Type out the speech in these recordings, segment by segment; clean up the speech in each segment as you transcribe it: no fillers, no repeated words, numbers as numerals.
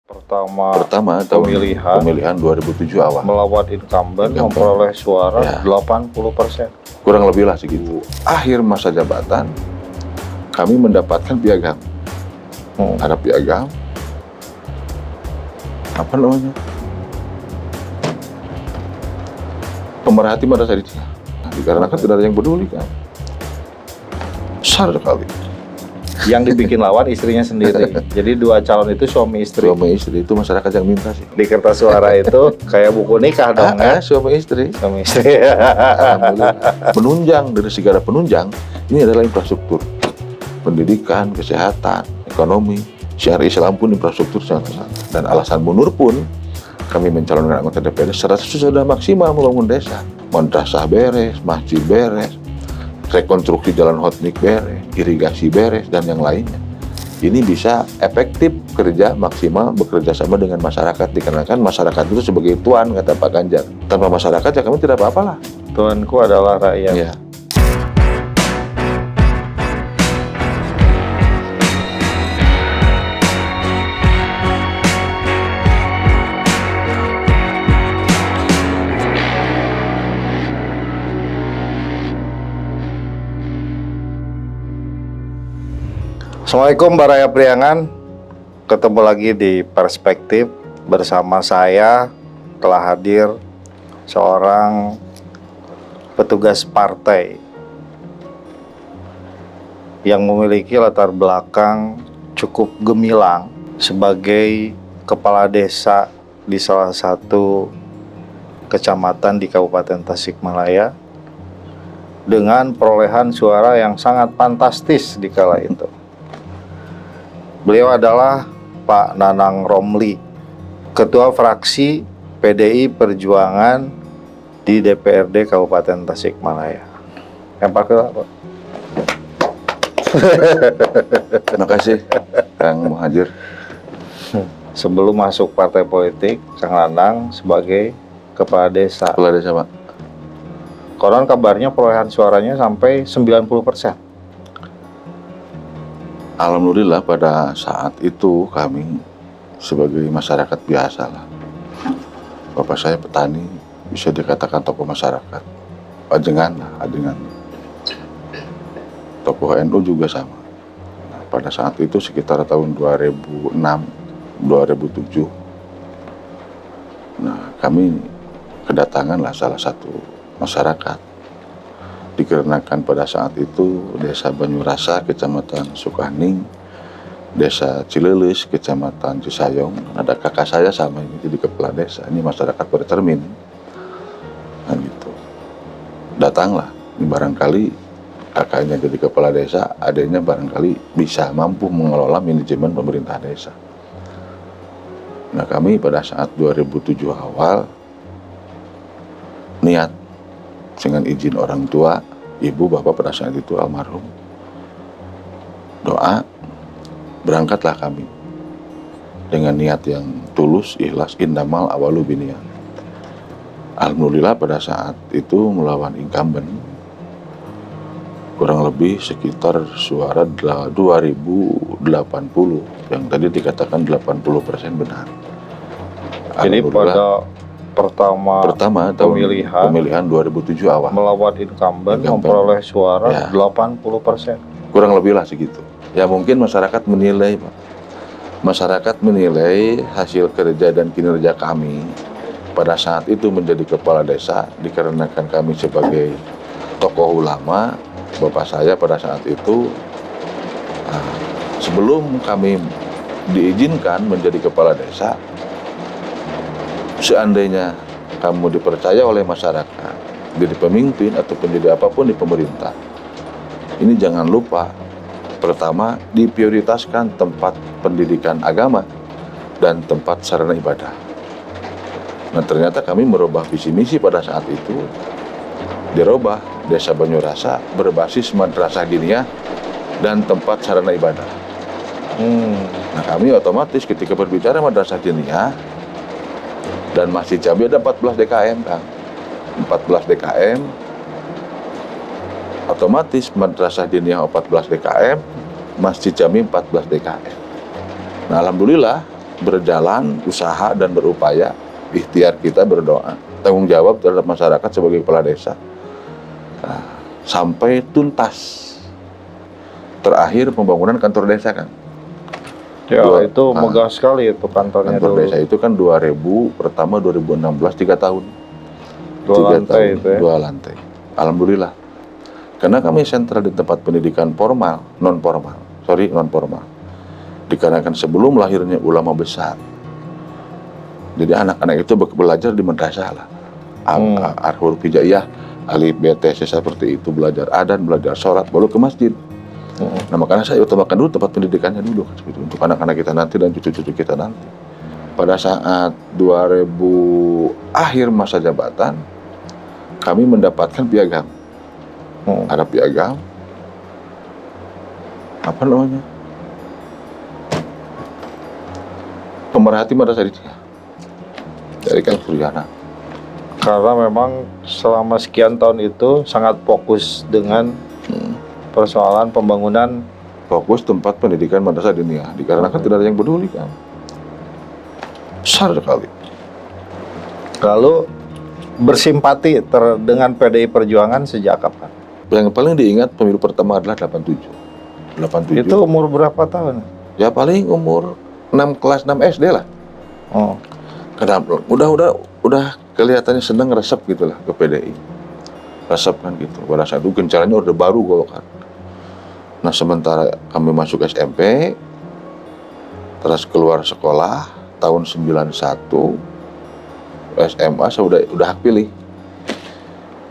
Pertama tahun pemilihan 2007 awal melawan incumbent memperoleh suara ya, 80%. kurang lebih lah segitu. Akhir masa jabatan kami mendapatkan piagam. Ada piagam apa namanya, pemerhati pada saat itu. Dikarenakan tidak ada yang peduli kan, besar sekali. Yang dibikin lawan istrinya sendiri. Jadi dua calon itu suami istri. Suami istri itu masyarakat yang minta sih. Di kertas suara itu kayak buku nikah dong ya. Suami istri. Suami istri. Penunjang dari segala penunjang ini adalah infrastruktur, pendidikan, kesehatan, ekonomi. Syariah Islam pun infrastruktur sangat besar. Dan alasan mundur pun kami mencalonkan anggota DPRD sudah maksimal membangun desa. Madrasah beres, masjid beres, rekonstruksi jalan hotnik beres, irigasi beres, dan yang lainnya. Ini bisa efektif kerja maksimal bekerja sama dengan masyarakat, dikarenakan masyarakat itu sebagai tuan, kata Pak Ganjar. Tanpa masyarakat ya kami tidak apa-apalah. Tuanku adalah rakyat. Ya. Assalamualaikum Baraya Priangan. Ketemu lagi di Perspektif. Bersama saya telah hadir seorang petugas partai yang memiliki latar belakang cukup gemilang sebagai kepala desa di salah satu kecamatan di Kabupaten Tasikmalaya dengan perolehan suara yang sangat fantastis di kala itu. Beliau adalah Pak Nanang Romli, Ketua Fraksi PDI Perjuangan di DPRD Kabupaten Tasikmalaya. Yang pakai apa? Terima kasih Kang Muhajir. Sebelum masuk partai politik, Kang Nanang sebagai kepala desa. Kepala desa, Pak. Konon kabarnya perolehan suaranya sampai 90%. Alhamdulillah pada saat itu kami sebagai masyarakat biasa lah. Bapak saya petani, bisa dikatakan tokoh masyarakat. Ajengan lah, ajengan. Tokoh NU juga sama. Nah, pada saat itu sekitar tahun 2006, 2007. Nah, kami kedatangan lah salah satu masyarakat. Dikarenakan pada saat itu Desa Banyurasa, Kecamatan Sukaning, Desa Cilelis, Kecamatan Cisayong, ada kakak saya sama ini jadi kepala desa. Ini masyarakat bercermin. Nah gitu. Datanglah, ini barangkali kakaknya jadi kepala desa, adanya barangkali bisa mampu mengelola manajemen pemerintah desa. Nah kami pada saat 2007 awal niat dengan izin orang tua, ibu, bapak pada saat itu almarhum, doa, berangkatlah kami dengan niat yang tulus, ikhlas, innamal awalu biniyat. Alhamdulillah pada saat itu melawan incumbent, kurang lebih sekitar suara 2080, yang tadi dikatakan 80% benar. Jadi pada pertama pemilihan 2007 awal melawan incumbent memperoleh suara ya, 80%. kurang lebih lah segitu. Ya mungkin masyarakat menilai, Pak. Masyarakat menilai hasil kerja dan kinerja kami pada saat itu menjadi kepala desa, dikarenakan kami sebagai tokoh ulama. Bapak saya pada saat itu sebelum kami diizinkan menjadi kepala desa, seandainya kamu dipercaya oleh masyarakat, jadi pemimpin ataupun jadi apapun di pemerintah, ini jangan lupa, pertama diprioritaskan tempat pendidikan agama dan tempat sarana ibadah. Nah ternyata kami merubah visi misi pada saat itu, dirubah Desa Banyurasa berbasis madrasah diniyah dan tempat sarana ibadah. Nah kami otomatis ketika berbicara madrasah diniyah dan Masjid Jami ada 14 DKM, Kang. 14 DKM, otomatis Madrasah Diniyah 14 DKM, Masjid Jami 14 DKM. Nah, alhamdulillah berjalan, usaha dan berupaya, ikhtiar kita berdoa, tanggung jawab terhadap masyarakat sebagai kepala desa. Nah, sampai tuntas. Terakhir pembangunan kantor desa kan. Ya, itu megah sekali itu kantornya Kantor dulu. desa itu kan 2000, pertama 2016, 3 tahun. Dua 3 lantai tahun, itu ya. 2 lantai. Alhamdulillah. Karena kami sentral di tempat pendidikan formal, non formal. Dikarenakan sebelum lahirnya ulama besar. Jadi anak-anak itu belajar di madrasah lah. Huruf hijaiyah, alif, b, t, c, seperti itu, belajar adan, belajar sholat, baru ke masjid. Nah makanya saya utamakan dulu tempat pendidikannya dulu kan, seperti itu, untuk anak-anak kita nanti dan cucu-cucu kita nanti. Pada saat 2000 akhir masa jabatan, kami mendapatkan piagam. Ada piagam, apa namanya? Pemerhati madrasah dari Kang Suryana. Karena memang selama sekian tahun itu sangat fokus dengan persoalan pembangunan Fokus tempat pendidikan madrasah diniyah, dikarenakan tidak ada yang peduli kan. Besar sekali. Lalu bersimpati dengan PDI Perjuangan sejak kapan? Yang paling diingat pemilu pertama adalah 87. Itu umur berapa tahun? Ya paling umur 6 kelas 6 SD lah. Kenapa? Udah kelihatannya seneng resep gitulah ke PDI. Resep kan gitu. Pada saat itu gencaranya Orde Baru Golkar. Nah sementara kami masuk SMP, terus keluar sekolah tahun 91, SMA saya udah hak pilih.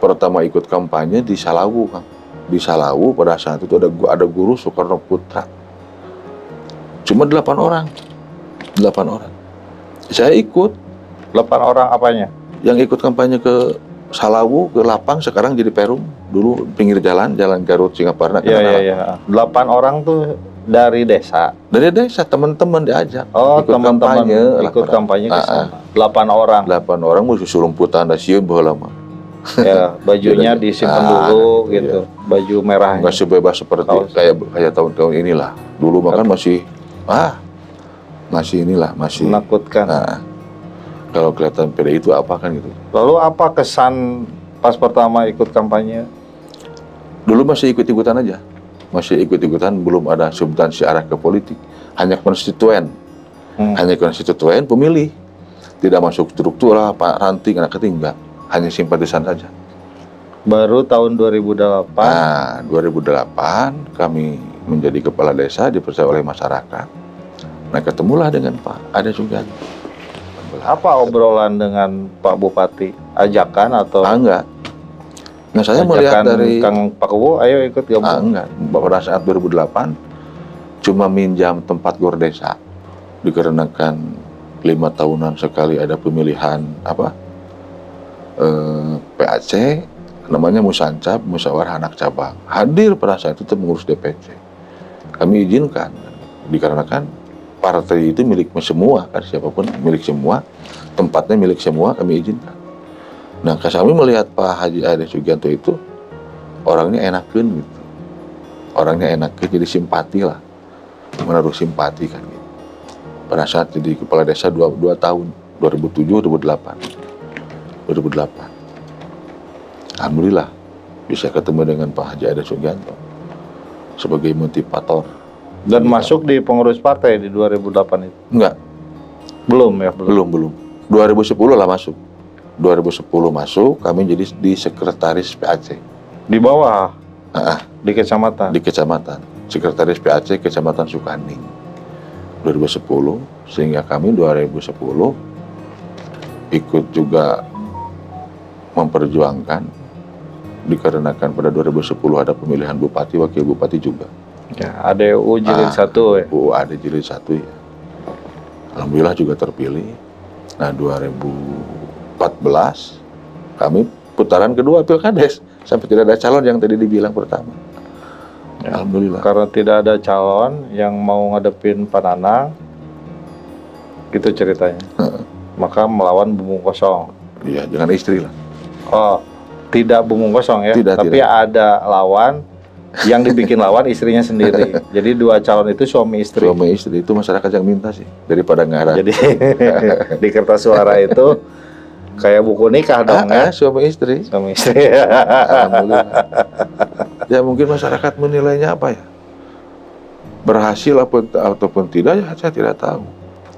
Pertama ikut kampanye di Salawu, Kang. Di Salawu pada saat itu ada guru Soekarno Putra. Cuma 8 orang. Saya ikut. 8 orang apanya? Yang ikut kampanye ke Salawu, ke Lapang, sekarang jadi Perum. Dulu pinggir jalan Garut Singaparna. Iya. 8 orang tuh dari desa. Dari desa, teman-teman diajak. Oh, ikut teman-teman ikut lah, kampanye ke sana. 8 orang. 8 orang musuh surumputan dan sieun baheula mah. Ya, bajunya disimpan dulu gitu. Baju merah. Enggak sebebas seperti kayak tahun-tahun inilah. Dulu mah kan masih menakutkan. Nah, kalau kelihatan PDI itu apa kan gitu. Lalu apa kesan pas pertama ikut kampanye? Dulu masih ikut-ikutan aja. Belum ada substansi arah ke politik. Hanya konstituen. Pemilih. Tidak masuk struktural, ranting, anak ketinggal. Hanya simpatisan saja. Baru tahun 2008. Nah, 2008 kami menjadi kepala desa, dipercaya oleh masyarakat. Nah, ketemulah dengan Pak Ade Sugianto. Apa obrolan dengan Pak Bupati? Ajakan atau? Enggak. Nah, saya ajakan melihat dari Kang Pak Kubo, ayo ikut gabung. Enggak. Pada saat 2008 cuma minjam tempat gor desa. Dikarenakan 5 tahunan sekali ada pemilihan PAC, namanya Musancab, Musyawarah Anak Cabang. Hadir pada saat itu mengurus DPC. Kami izinkan, dikarenakan partai itu milik semua kan, siapapun milik semua, tempatnya milik semua, kami izinkan. Nah, kami melihat Pak Haji Ade Sugianto itu orangnya enakeun gitu. Jadi simpati lah. Menaruh simpati kan gitu. Pada saat jadi kepala desa 2 tahun, 2007-2008. Alhamdulillah bisa ketemu dengan Pak Haji Ade Sugianto sebagai motivator. Dan masuk di pengurus partai di 2008 itu? Enggak. Belum ya? Belum. 2010 lah masuk. 2010 masuk, kami jadi di sekretaris PAC. Di bawah? Di kecamatan? Di kecamatan. Sekretaris PAC Kecamatan Sukaning. 2010, sehingga kami 2010 ikut juga memperjuangkan, dikarenakan pada 2010 ada pemilihan bupati, wakil bupati juga. Ya, ADU Jilid 1 ya? Ada Jilid 1 ya. Alhamdulillah juga terpilih. Nah, 2014 kami putaran kedua Pilkades, sampai tidak ada calon yang tadi dibilang pertama. Ya, Alhamdulillah. karena tidak ada calon yang mau ngadepin Pak Nanang, gitu ceritanya. Maka melawan bumbung kosong. Iya, dengan istri lah. Oh, tidak bumbung kosong ya? Tidak, tapi tidak. ada lawan Yang dibikin lawan istrinya sendiri. Jadi 2 calon itu suami istri. Suami istri itu masyarakat yang minta sih daripada ngarang. Jadi di kertas suara itu kayak buku nikah dong ya. Suami istri. Suami istri. Alhamdulillah. Ya mungkin masyarakat menilainya apa ya? Berhasil ataupun tidak ya saya tidak tahu.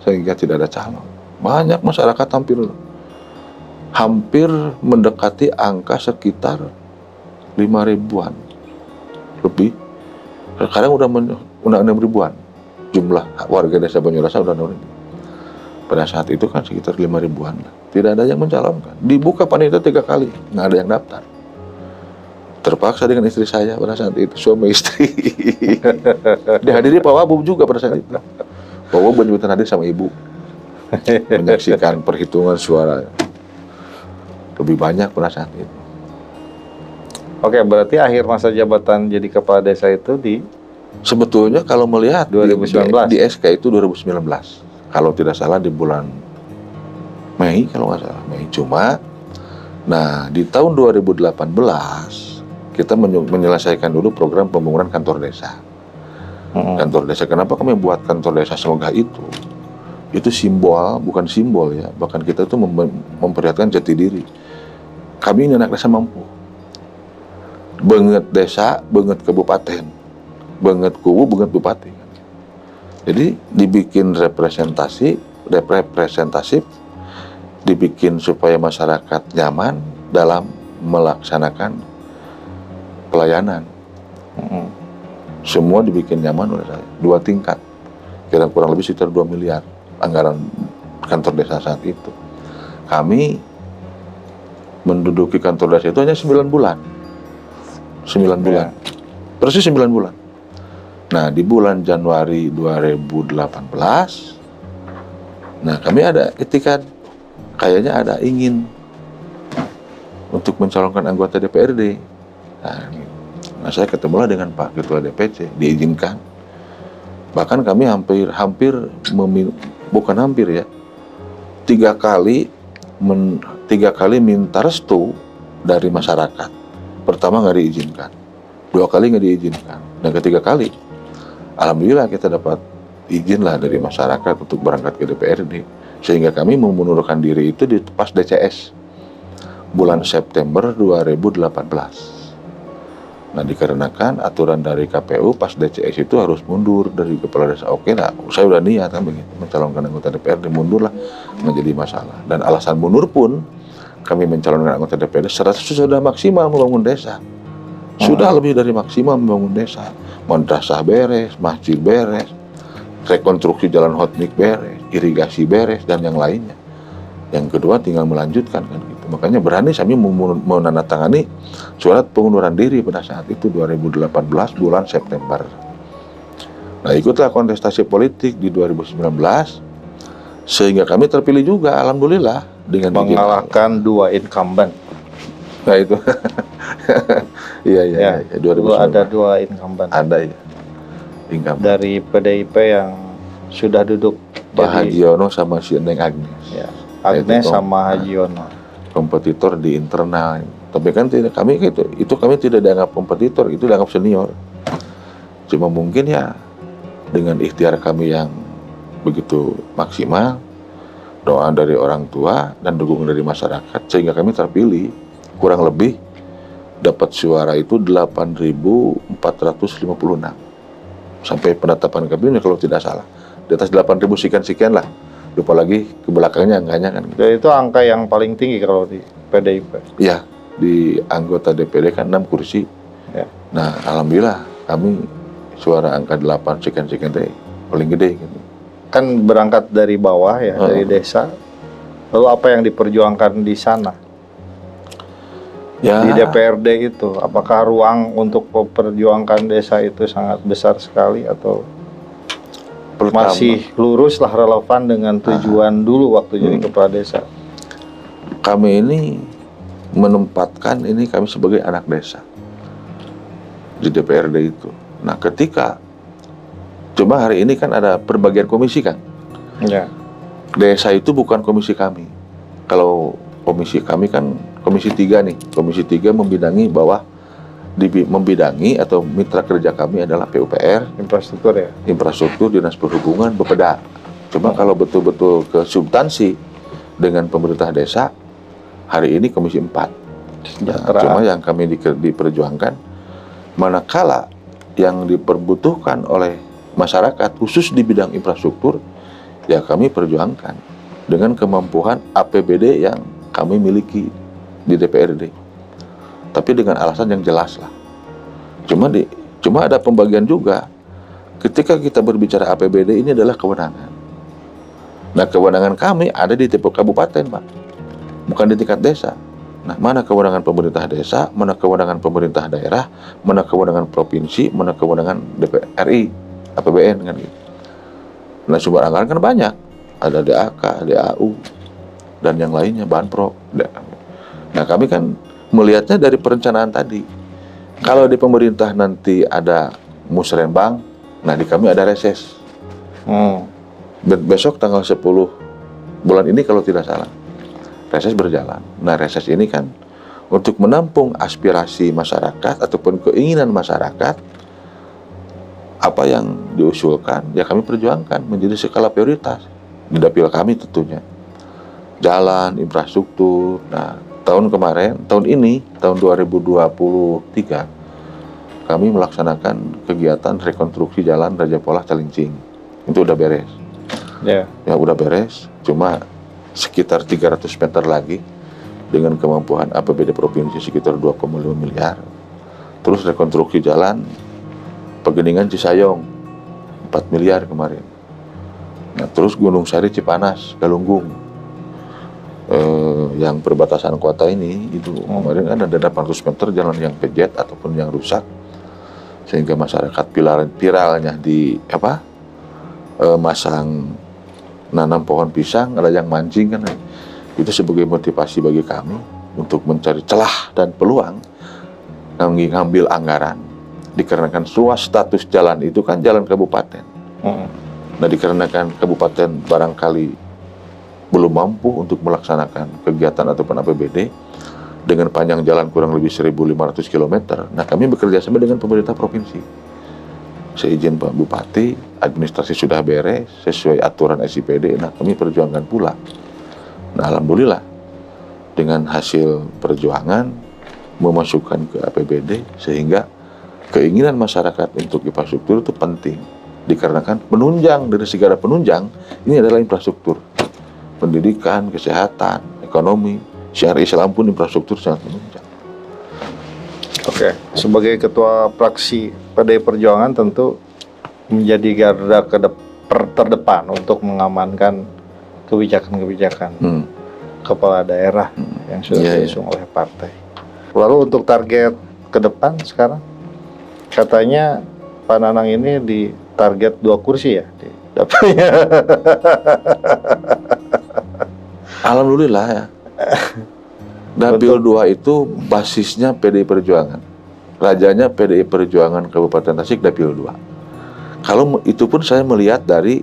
Sehingga tidak ada calon. Banyak masyarakat hampir mendekati angka sekitar 5.000-an lebih. Sekarang udah 6.000-an jumlah warga desa Banyurasa udah 6.000. Pada saat itu kan sekitar 5.000-an lah. Tidak ada yang mencalonkan. Dibuka panitia 3 kali, nggak ada yang daftar. Terpaksa dengan istri saya pada saat itu, suami istri. Dihadiri Pak Wabub juga pada saat itu. Pak Wabub menyebutan hadir sama ibu. Menyaksikan perhitungan suara. Lebih banyak pada saat itu. Oke, berarti akhir masa jabatan jadi kepala desa itu di Sebetulnya kalau melihat 2019. di SK itu 2019. Kalau tidak salah di bulan Mei kalau nggak salah. Mei cuma. Nah di tahun 2018 kita menyelesaikan dulu program pembangunan kantor desa. Kantor desa. Kenapa kami buat kantor desa semegah itu? Itu simbol, bukan simbol ya. Bahkan kita itu memperlihatkan jati diri. Kami ini anak desa mampu. Banget desa, banget kabupaten, banget kubu, banget bupati. Jadi dibikin representatif, dibikin supaya masyarakat nyaman dalam melaksanakan pelayanan. Semua dibikin nyaman oleh saya. 2 tingkat, kurang lebih sekitar 2 miliar anggaran kantor desa saat itu. Kami menduduki kantor desa itu hanya 9 bulan. 9 bulan. Persis 9 bulan. Nah, di bulan Januari 2018, nah kami ada etikat, kayaknya ada ingin untuk mencalonkan anggota DPRD. Nah, saya ketemulah dengan Pak Ketua DPC, diizinkan. Bahkan kami hampir bukan hampir ya, 3 kali minta restu dari masyarakat. Pertama nggak diizinkan, 2 kali nggak diizinkan, dan ketiga kali, alhamdulillah kita dapat izin lah dari masyarakat untuk berangkat ke DPRD, sehingga kami memundurkan diri itu di pas DCS bulan September 2018. Nah dikarenakan aturan dari KPU pas DCS itu harus mundur dari kepala desa. Oke lah, saya udah niat kan begitu mencalonkan anggota DPRD, mundurlah menjadi masalah. Dan alasan mundur pun kami mencalonkan anggota DPRD sudah maksimal membangun desa. Sudah lebih dari maksimal membangun desa. Madrasah beres, masjid beres, rekonstruksi jalan hotnik beres, irigasi beres, dan yang lainnya. Yang kedua tinggal melanjutkan kan gitu. Makanya berani kami menandatangani surat pengunduran diri pada saat itu 2018 bulan September. Nah ikutlah kontestasi politik di 2019 sehingga kami terpilih juga, alhamdulillah, dengan mengalahkan 2 incumbent. Nah itu. Iya. 2019. Ada 2 incumbent. Ada ya. Incumbent. Dari PDIP yang sudah duduk Pak Haji Yono sama si Neng Agnes. Ya. Agnes sama Haji Yono. Kompetitor di internal. Tapi kan tidak, kami itu kami tidak dianggap kompetitor, itu dianggap senior. Cuma mungkin ya dengan ikhtiar kami yang begitu maksimal, doa dari orang tua dan dukungan dari masyarakat, sehingga kami terpilih. Kurang lebih dapat suara itu 8.456 sampai penetapan kabinet kalau tidak salah, di atas 8.000 sekian lah, lupa lagi ke belakangnya angkanya kan. Dan itu angka yang paling tinggi kalau di PDIP. Iya, di anggota DPD kan 6 kursi ya. Nah alhamdulillah kami suara angka 8 sekian deh paling gede gitu. Kan berangkat dari bawah ya, dari desa. Lalu apa yang diperjuangkan di sana? Ya. Di DPRD itu, apakah ruang untuk memperjuangkan desa itu sangat besar sekali atau masih lurus lah relevan dengan tujuan dulu waktu jadi kepala desa? Kami ini menempatkan kami sebagai anak desa di DPRD itu. Nah ketika cuma hari ini kan ada perbagian komisi kan. Ya. Desa itu bukan komisi kami. Kalau komisi kami kan komisi 3 nih. Komisi 3 membidangi bawah membidangi atau mitra kerja kami adalah PUPR, Infrastruktur ya. infrastruktur, dinas perhubungan, Bapeda. Cuma kalau betul-betul ke substansi dengan pemerintah desa, hari ini Komisi 4. Nah, cuma yang kami diperjuangkan, manakala yang diperbutuhkan oleh masyarakat khusus di bidang infrastruktur, ya kami perjuangkan dengan kemampuan APBD yang kami miliki di DPRD. Tapi dengan alasan yang jelas lah. Cuma ada pembagian juga. Ketika kita berbicara APBD, ini adalah kewenangan. Nah, kewenangan kami ada di tipe kabupaten, Pak. Bukan di tingkat desa. Nah, mana kewenangan pemerintah desa, mana kewenangan pemerintah daerah, mana kewenangan provinsi, mana kewenangan DPR RI, APBN kan gitu. Nah, sumber anggaran kan banyak. Ada DAK, DAU, dan yang lainnya, Banpro. Nah, kami kan melihatnya dari perencanaan tadi. Kalau di pemerintah nanti ada musrenbang, nah di kami ada reses. Besok tanggal 10 bulan ini kalau tidak salah, reses berjalan. Nah, reses ini kan untuk menampung aspirasi masyarakat ataupun keinginan masyarakat, apa yang diusulkan, ya kami perjuangkan menjadi skala prioritas di dapil kami tentunya. Jalan, infrastruktur. Nah, tahun ini, tahun 2023, kami melaksanakan kegiatan rekonstruksi jalan Raja Polah Calincing. Itu udah beres. Ya, udah beres. Cuma sekitar 300 meter lagi dengan kemampuan APBD provinsi sekitar 2,5 miliar. Terus rekonstruksi jalan Pegeningan Cisayong 4 miliar kemarin. Nah, terus Gunung Sari Cipanas Galunggung. Yang perbatasan kota ini itu kemarin kan ada 800 meter jalan yang pejet ataupun yang rusak, sehingga masyarakat viralnya di masang nanam pohon pisang, ada yang mancing kan, itu sebagai motivasi bagi kami untuk mencari celah dan peluang ngambil anggaran, dikarenakan status jalan itu kan jalan kabupaten. Nah, dikarenakan kabupaten barangkali belum mampu untuk melaksanakan kegiatan ataupun APBD dengan panjang jalan kurang lebih 1.500 km. Nah, kami bekerja sama dengan pemerintah provinsi. Seizin Pak Bupati, administrasi sudah beres sesuai aturan SIPD. Nah, kami perjuangkan pula. Nah, alhamdulillah dengan hasil perjuangan memasukkan ke APBD, sehingga keinginan masyarakat untuk infrastruktur itu penting. Dikarenakan penunjang dari segala penunjang ini adalah infrastruktur. Pendidikan, kesehatan, ekonomi, syariah Islam pun infrastruktur sangat menunjang. Oke, sebagai ketua fraksi PDI Perjuangan tentu menjadi garda terdepan untuk mengamankan kebijakan-kebijakan kepala daerah yang sudah diusung oleh partai. Lalu untuk target ke depan sekarang, katanya Pak Nanang ini di target 2 kursi ya di dapilnya. Alhamdulillah ya. Dapil 2 itu basisnya PDI Perjuangan. Rajanya PDI Perjuangan Kabupaten Tasik Dapil 2. Kalau itu pun saya melihat dari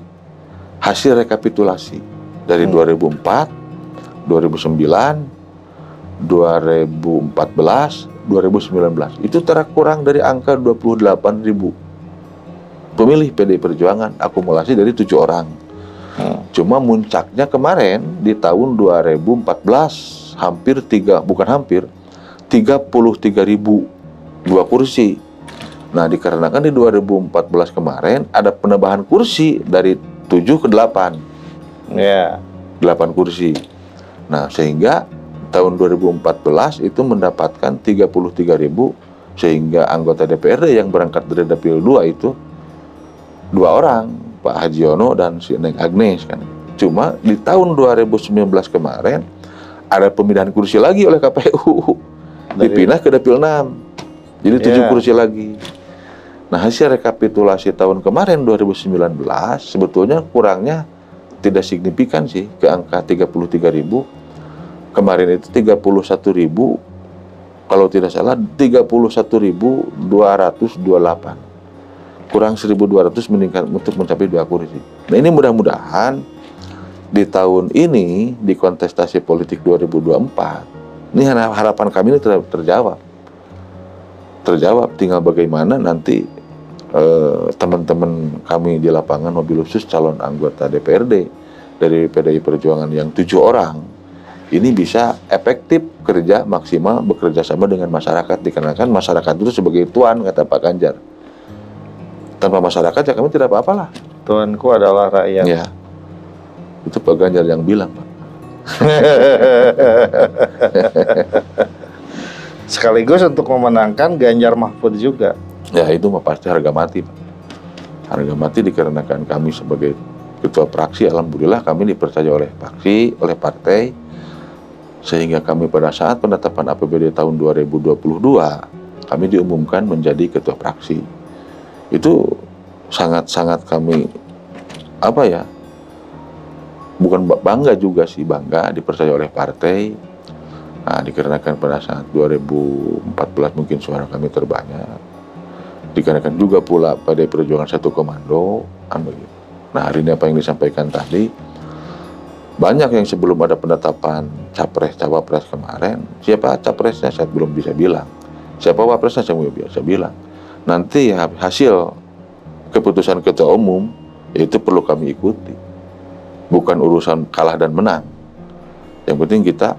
hasil rekapitulasi dari 2004, 2009, 2014, 2019. Itu kurang dari angka 28.000 pemilih PDI Perjuangan, akumulasi dari 7 orang. Cuma muncaknya kemarin di tahun 2014 33.000 2 kursi. Nah, dikarenakan di 2014 kemarin ada penambahan kursi dari 7 ke 8. 8 kursi. Nah, sehingga tahun 2014 itu mendapatkan 33.000, sehingga anggota DPRD yang berangkat dari Dapil 2 itu 2 orang, Pak Hajiono dan si Neng Agnes kan. Cuma di tahun 2019 kemarin ada pemindahan kursi lagi oleh KPU. Dipindah ke Dapil 6. Jadi 7 kursi lagi. Nah, hasil rekapitulasi tahun kemarin 2019 sebetulnya kurangnya tidak signifikan sih ke angka 33.000. Kemarin itu 31.000, kalau tidak salah 31.228. Kurang 1.200 meningkat untuk mencapai 2 kursi. Nah, ini mudah-mudahan di tahun ini di kontestasi politik 2024 ini harapan kami ini terjawab. terjawab. Tinggal bagaimana nanti teman-teman kami di lapangan, mobil khusus calon anggota DPRD dari PDI Perjuangan yang 7 orang ini bisa efektif kerja maksimal bekerja sama dengan masyarakat, dikarenakan masyarakat itu sebagai tuan, kata Pak Ganjar. Tanpa masyarakat ya kami tidak apa-apalah. Tuanku adalah rakyat. Ya, itu Pak Ganjar yang bilang, Pak. Sekaligus untuk memenangkan Ganjar Mahfud juga. Ya itu mah pasti harga mati, Pak. Harga mati dikarenakan kami sebagai ketua fraksi, alhamdulillah kami dipercaya oleh fraksi, oleh partai, sehingga kami pada saat penetapan APBD tahun 2022 kami diumumkan menjadi ketua fraksi. Itu sangat-sangat kami bukan bangga juga sih, bangga dipercaya oleh partai. Nah, dikarenakan pada saat 2014 mungkin suara kami terbanyak, dikarenakan juga pula PDI Perjuangan satu komando, begitu. Nah, hari ini apa yang disampaikan tadi, banyak yang sebelum ada penetapan capres cawapres kemarin, siapa capresnya saya belum bisa bilang, siapa wapresnya saya belum bisa bilang. Nanti hasil keputusan ketua umum itu perlu kami ikuti, bukan urusan kalah dan menang. Yang penting kita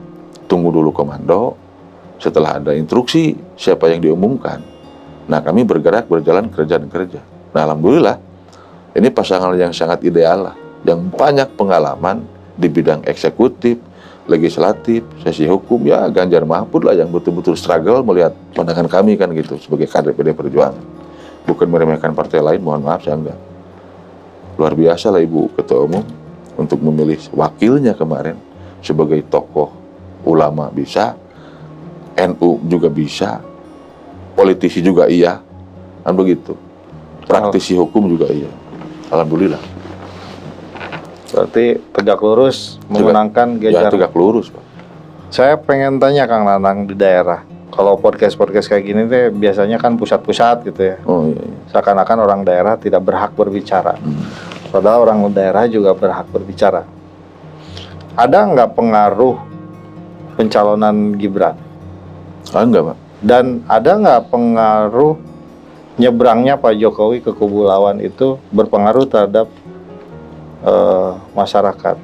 tunggu dulu komando, setelah ada instruksi siapa yang diumumkan, nah kami bergerak, berjalan, kerja dan kerja. Nah alhamdulillah ini pasangan yang sangat ideal lah, yang banyak pengalaman di bidang eksekutif, legislatif, sesi hukum, ya Ganjar Mahfud lah yang betul-betul struggle melihat pandangan kami kan gitu sebagai kader PDI Perjuangan. Bukan meremehkan partai lain, mohon maaf saya enggak. Luar biasa lah Ibu Ketua Umum untuk memilih wakilnya kemarin sebagai tokoh ulama bisa, NU juga bisa, politisi juga iya, kan begitu. Praktisi hukum juga iya. Alhamdulillah. Berarti tegak lurus memenangkan Ganjar. Ya tegak lurus, Pak. Saya pengen tanya Kang Nanang, di daerah, kalau podcast kayak gini tuh biasanya kan pusat-pusat gitu ya. Oh iya. Seakan-akan orang daerah tidak berhak berbicara. Padahal orang daerah juga berhak berbicara. Ada nggak pengaruh pencalonan Gibran? Enggak, Pak. Dan ada nggak pengaruh nyebrangnya Pak Jokowi ke kubu lawan itu berpengaruh terhadap masyarakat?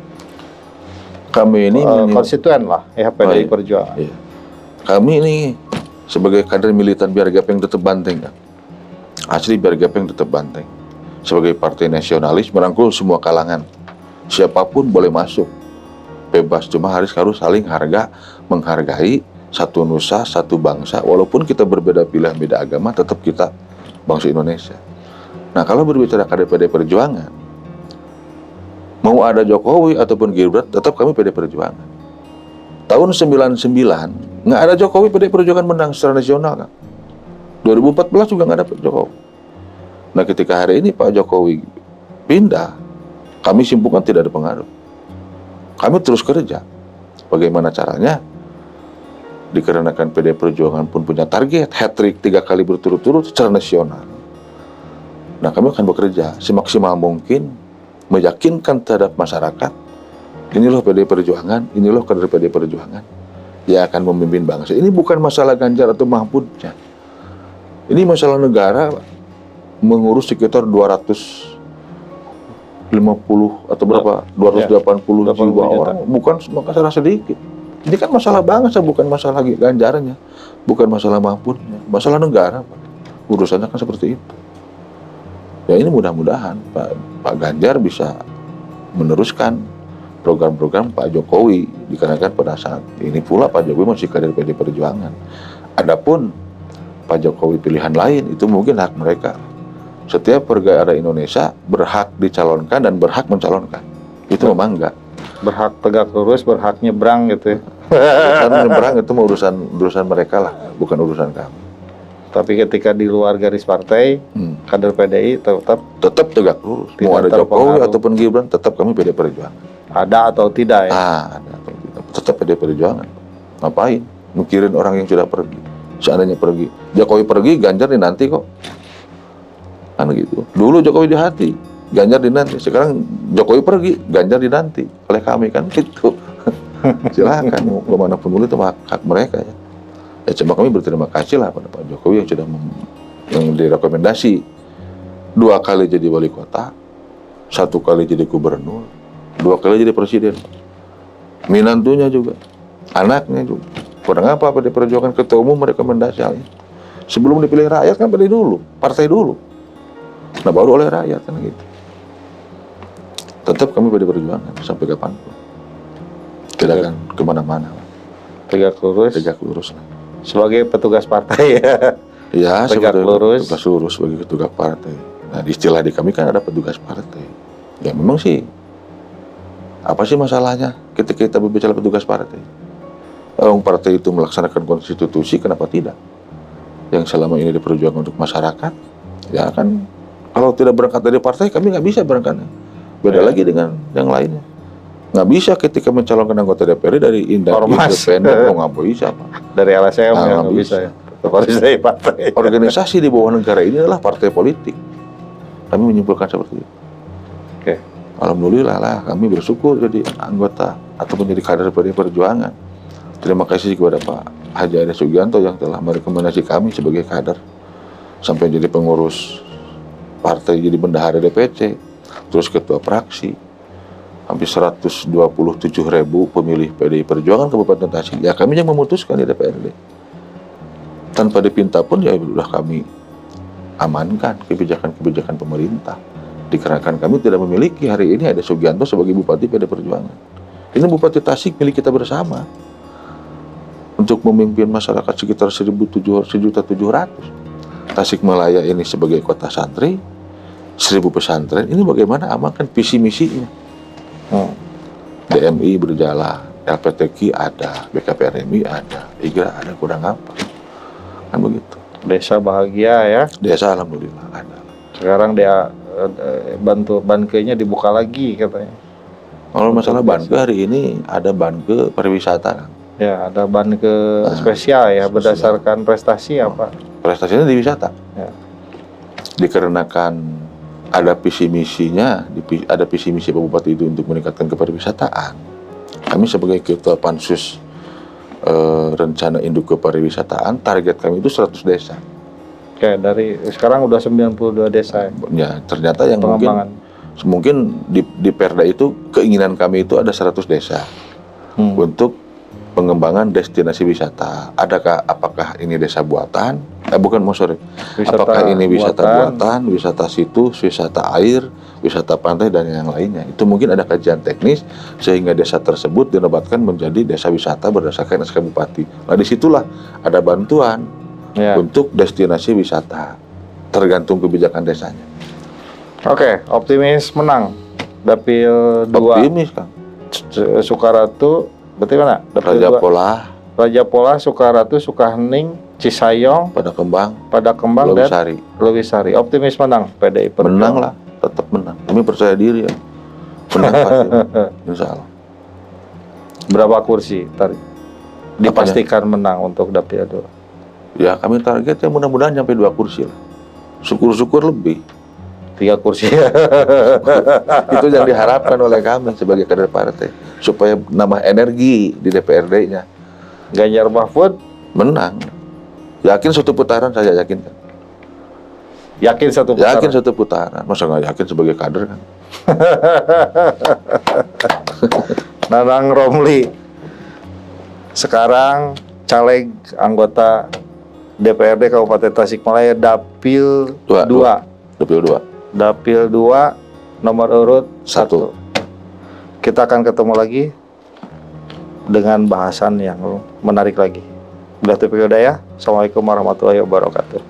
Kami ini konstituen lah, ya PDI iya. Perjuangan. Iya. Kami ini sebagai kader militan biar gapeng tetap banteng kan. Asli biar gapeng tetap banteng. Sebagai partai nasionalis merangkul semua kalangan. Siapapun boleh masuk. Bebas, cuma harus saling menghargai satu nusa, satu bangsa. Walaupun kita berbeda pilihan, beda agama, tetap kita bangsa Indonesia. Nah, kalau berbicara kader PDI Perjuangan, mau ada Jokowi ataupun Gibran, tetap kami PDI Perjuangan. Tahun 99 nggak ada Jokowi, PDI Perjuangan menang secara nasional kan. 2014 juga nggak ada Jokowi. Nah, ketika hari ini Pak Jokowi pindah, kami simpulkan tidak ada pengaruh. Kami terus kerja. Bagaimana caranya? Dikarenakan PDI Perjuangan pun punya target hat-trick 3 kali berturut-turut secara nasional. Nah, kami akan bekerja semaksimal mungkin meyakinkan terhadap masyarakat, ini loh PDI Perjuangan, ini loh kader PDI Perjuangan yang akan memimpin bangsa. Ini bukan masalah Ganjar atau Mahfudnya. Ini masalah negara mengurus sekitar 250 atau berapa? 280 jiwa orang, bukan masalah sedikit. Ini kan masalah bangsa, bukan masalah Ganjarnya, bukan masalah Mahfudnya, masalah negara, Pak. Urusannya kan seperti itu. Ya ini mudah-mudahan Pak Ganjar bisa meneruskan program-program Pak Jokowi, dikarenakan pada saat ini pula Pak Jokowi masih kader PDI Perjuangan. Adapun Pak Jokowi pilihan lain itu mungkin hak mereka. Setiap warga Indonesia berhak dicalonkan dan berhak mencalonkan. Itu memang enggak. Berhak tegak lurus, berhak nyebrang gitu ya. Urusan nyebrang itu urusan mereka lah, bukan urusan kami. Tapi ketika di luar garis partai, kader PDI tetap tegak lurus. Mau ada Jokowi ataupun Gibran, tetap kami PDI Perjuangan. Ada atau tidak ya? Ada atau tidak. Tetap PDI Perjuangan. Ngapain? Mikirin orang yang sudah pergi. Seandainya pergi, Jokowi pergi, Ganjar dinanti kok. Kan gitu. Dulu Jokowi di hati, Ganjar dinanti. Sekarang Jokowi pergi, Ganjar dinanti oleh kami kan gitu. Silakan mau kemana pun boleh, itu hak mereka ya. Ya coba kami berterima kasih lah pada Pak Jokowi yang sudah yang direkomendasi 2 kali jadi wali kota, 1 kali jadi gubernur, 2 kali jadi presiden. Minantunya juga, anaknya juga. Kurang apa di perjuangan ketua umum merekomendasi hal ini. Sebelum dipilih rakyat kan pilih dulu, partai dulu. Nah baru oleh rakyat kan gitu. Tetap kami pada perjuangan sampai kapanpun. Tidak akan kemana-mana. Tegak lurus. Tegak lurus lah. Sebagai petugas partai ya. Ya, Tegak sebagai lurus. petugas lurus sebagai petugas partai. Nah, di istilah di kami kan ada petugas partai. Ya memang sih. Apa sih masalahnya ketika kita berbicara petugas partai? Partai itu melaksanakan konstitusi, kenapa tidak? Yang selama ini diperjuangkan untuk masyarakat, ya kan kalau tidak berangkat dari partai kami nggak bisa berangkat. Beda lagi dengan yang lainnya. Nggak bisa ketika mencalonkan anggota DPR dari independen, nggak bisa Pak. Dari LSM Nah, nggak nggak bisa ya. Tetap harus dari partai. Organisasi di bawah negara ini adalah partai politik. Kami menyimpulkan seperti itu. Oke. Alhamdulillah lah kami bersyukur jadi anggota atau menjadi kader PDI Perjuangan. Terima kasih kepada Pak Haji Ade Sugianto yang telah merekomendasi kami sebagai kader sampai jadi pengurus partai, jadi bendahara DPC, terus ketua fraksi. Hampir 127.000 pemilih PDI Perjuangan Kabupaten Tasik. Ya kami yang memutuskan di DPRD. Tanpa dipinta pun ya sudah kami amankan kebijakan-kebijakan pemerintah. Dikarenakan kami tidak memiliki hari ini Ade Sugianto sebagai Bupati PDI Perjuangan. Ini Bupati Tasik milik kita bersama. Untuk memimpin masyarakat sekitar 1.700. Tasikmalaya ini sebagai kota santri, 1.000 pesantren. Ini bagaimana amankan visi misinya. DMI berjalan, LPTQ ada, BKPRMI ada, IGRA ada, kurang apa? Kan begitu. Desa bahagia ya. Desa alhamdulillah ada. Sekarang dia bankenya dibuka lagi katanya. Kalau masalah banke hari ini ada banke pariwisata kan. Ya, ada banke spesial ya, berdasarkan prestasi apa? Prestasinya di wisata. Ya. Dikarenakan ada visi misinya, ada visi misi Pak Bupati itu untuk meningkatkan kepariwisataan. Kami sebagai ketua pansus rencana induk kepariwisataan, target kami itu 100 desa. Oke, dari sekarang udah 92 desa. Ya, ternyata yang mungkin di Perda itu keinginan kami itu ada 100 desa untuk pengembangan destinasi wisata. Apakah ini desa buatan? Apakah ini wisata buatan, wisata situs, wisata air, wisata pantai dan yang lainnya? Itu mungkin ada kajian teknis sehingga desa tersebut dinobatkan menjadi desa wisata berdasarkan SK Bupati. Nah disitulah ada bantuan untuk destinasi wisata, tergantung kebijakan desanya. Oke, optimis menang. Dapil 2. Optimis Kang. Sukaratu, berarti mana? Raja Polah, Sukaratu, Sukahening, Cisayong, Pada Kembang, Leuwi Sari. Optimis menang PDI Perjuangan. Menang lah, tetap menang. Kami percaya diri ya. Menang pasti. Insya Allah. Berapa kursi tadi? Dipastikan menang untuk Dapil 2. Ya kami targetnya mudah-mudahan sampai 2 kursi lah. Syukur-syukur lebih. 3 kursi. Itu yang diharapkan oleh kami sebagai kader partai. Supaya nambah energi di DPRD-nya. Ganjar Mahfud menang. Yakin 1 putaran, saya yakin kan. Yakin 1 putaran? Yakin 1 putaran. Masa nggak yakin sebagai kader kan? Nanang Romli sekarang caleg anggota DPRD Kabupaten Tasikmalaya Dapil 2. Dapil 2 nomor urut 1. Kita akan ketemu lagi dengan bahasan yang menarik lagi. Udah Taufiq Hidayah. Assalamualaikum warahmatullahi wabarakatuh.